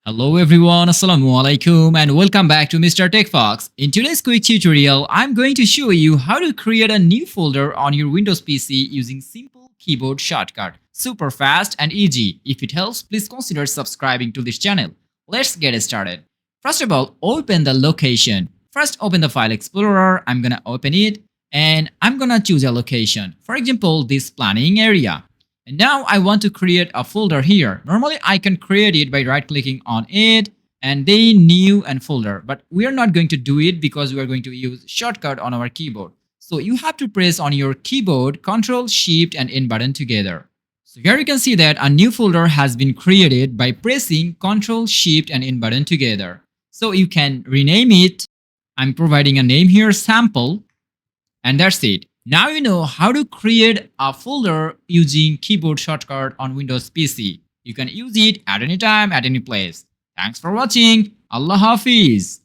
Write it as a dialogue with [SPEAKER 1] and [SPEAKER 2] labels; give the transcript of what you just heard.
[SPEAKER 1] Hello everyone, Assalamu alaikum and welcome back to Mr. Techfox. In today's quick tutorial, I'm going to show you how to create a new folder on your Windows PC using simple keyboard shortcut. Super fast and easy. If it helps, please consider subscribing to this channel. Let's get started. First of all, open the location. First, open the File Explorer. I'm gonna open it and I'm gonna choose a location. For example, this planning area. And now I want to create a folder here. Normally I can create it by right clicking on it and then new and folder. But we are not going to do it because we are going to use shortcut on our keyboard. So you have to press on your keyboard Ctrl, Shift and N button together. So here you can see that a new folder has been created by pressing Ctrl, Shift and N button together. So you can rename it. I'm providing a name here, sample. And that's it. Now you know how to create a folder using keyboard shortcut on Windows PC. You can use it at any time, at any place. Thanks for watching. Allah Hafiz.